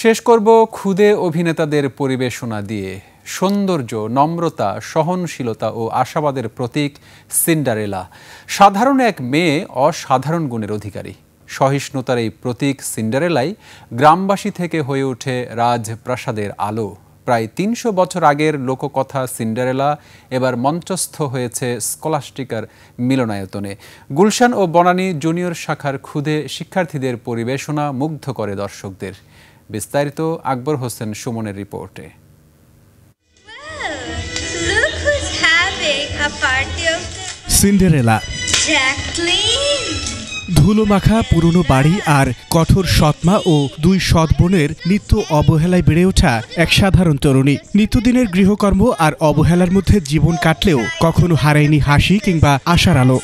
শেষ করব ক্ষুদে অভিনেতাদের পরিবেশনা দিয়ে। সৌন্দর্য, নম্রতা, সহনশীলতা ও আশাবাদের প্রতীক সিন্ডারেলা। সাধারণ এক মেয়ে অসাধারণ গুণের অধিকারী। সহিষ্ণুতার এই প্রতীক সিন্ডারেলাই গ্রামবাসী থেকে হয়ে ওঠে রাজপ্রাসাদের আলো। প্রায় ৩০০ বছর আগের লোককথা সিন্ডারেলা এবার মঞ্চস্থ হয়েছে স্কলাস্টিকার মিলনায়তনে। গুলশান ও বনানী জুনিয়র শাখার ক্ষুদে শিক্ষার্থীদের পরিবেশনা মুগ্ধ করে দর্শকদের। বিস্তারিত আকবর হোসেন সুমনের রিপোর্টে। সিন্ডারেলা ধুলোমাখা পুরনো বাড়ি আর কঠোর সৎমা ও দুই সৎ বোনের নিত্য অবহেলায় বেড়ে ওঠা এক সাধারণ তরুণী। নিত্যদিনের গৃহকর্ম আর অবহেলার মধ্যে জীবন কাটলেও কখনো হারায়নি হাসি কিংবা আশার আলো।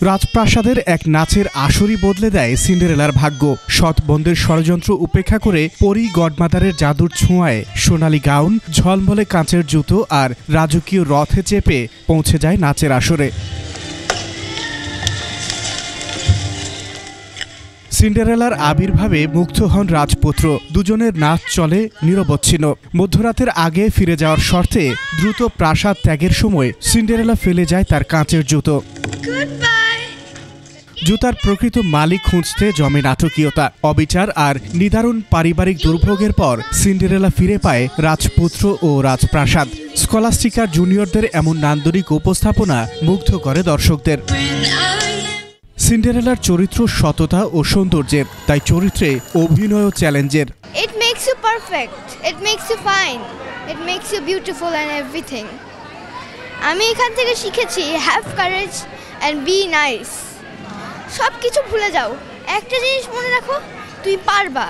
রাজপ্রাসাদের এক নাচের আসরই বদলে দেয় সিন্ডারেলার ভাগ্য। সৎ বোনদের ষড়যন্ত্র উপেক্ষা করে পরী গডমাদারের জাদুর ছোঁয়ায় সোনালী গাউন, ঝলমলে কাঁচের জুতো আর রাজকীয় রথে চেপে পৌঁছে যায় নাচের আসরে। সিন্ডারেলার আবির্ভাবে মুগ্ধ হন রাজপুত্র। দুজনের নাচ চলে নিরবচ্ছিন্ন। মধ্যরাতের আগে ফিরে যাওয়ার শর্তে দ্রুত প্রাসাদ ত্যাগের সময় সিন্ডারেলা ফেলে যায় তার কাঁচের জুতো। জুতার প্রকৃত মালিক খুঁজতে জমে নাটকীয়তা, অবিচার আর নিদারুণ পারিবারিক দুর্ভোগের পর সিন্ডারেলা ফিরে পায় রাজপুত্র ও রাজপ্রাসাদ। স্কলাস্টিকার জুনিয়রদের এমন নান্দনিক উপস্থাপনা মুগ্ধ করে দর্শকদের। সিন্ডারেলার চরিত্র সততা ও সৌন্দর্যের, তাই চরিত্রে অভিনয় চ্যালেঞ্জের। It makes you perfect. It makes you fine. It makes you beautiful and everything. আমি এখান থেকে শিখেছি have courage and be nice. সব কিছু ভুলে যাও, একটা জিনিস মনে রাখো, তুই পারবা,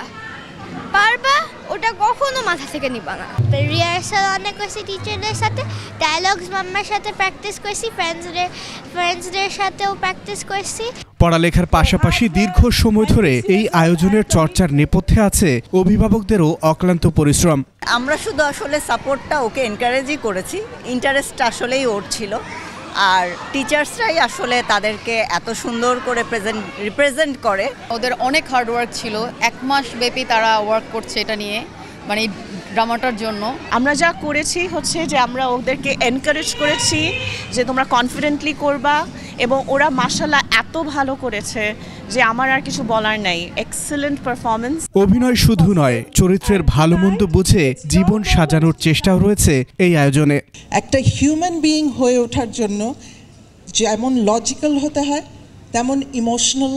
ওটা কখনো মাথা থেকে নিবা না। রিহার্সাল অনেক করছি টিচারদের সাথে, ডায়লগস মাম্মার সাথে প্র্যাকটিস করছি, ফ্রেন্ডসদের সাথেও প্র্যাকটিস করছি। পড়ালেখার পাশাপাশি দীর্ঘ সময় ধরে এই আয়োজনের চর্চার নেপথ্যে আছে অভিভাবকদেরও অক্লান্ত পরিশ্রম। আমরা শুধু আসলে সাপোর্টটা ওকে এনকারেজই করেছি, ইন্টারেস্ট আসলেই ওর ছিল। আর টিচার্সরাই আসলে তাদেরকে এত সুন্দর করে রিপ্রেজেন্ট করে। ওদের অনেক হার্ড ওয়ার্ক ছিল, 1 মাস ব্যাপী তারা ওয়ার্ক করছে এটা নিয়ে, মানে ড্রামাটার জন্য। আমরা যা করেছি হচ্ছে যে আমরা ওদেরকে এনকারেজ করেছি যে তোমরা কনফিডেন্টলি করবা, এবং ওরা মাশাআল্লাহ এত ভালো করেছে যে আমার আর কিছু বলার নাই। Excellent performance. অভিনয় শুধু নয়, চরিত্রের ভালো মন্দ বুঝে জীবন সাজানোর চেষ্টাও রয়েছে এই আয়োজনে। একটা হিউম্যান বিইং হয়ে ওঠার জন্য যেমন লজিক্যাল হতে হয়, তেমন ইমোশনাল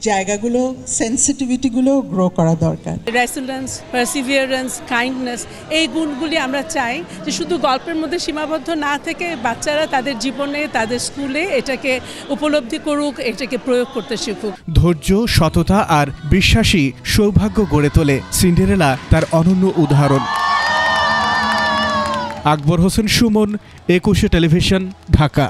জায়গাগুলো, সেন্সিটিভিটিগুলো গ্রো করা দরকার। রেসিলিয়েন্স, পারসিভিয়ারেন্স, কাইন্ডনেস, এই গুণগুলি আমরা চাই যে শুধু গল্পের মধ্যে সীমাবদ্ধ না থেকে বাচ্চারা তাদের জীবনে, তাদের স্কুলে এটাকে উপলব্ধি করুক, এটাকে প্রয়োগ করতে শিখুক। ধৈর্য, সততা আর বিশ্বাসী সৌভাগ্য গড়ে তোলে। সিন্ডারেলা তার অনন্য উদাহরণ। আকবর হোসেন সুমন, 21 টেলিভিশন, ঢাকা।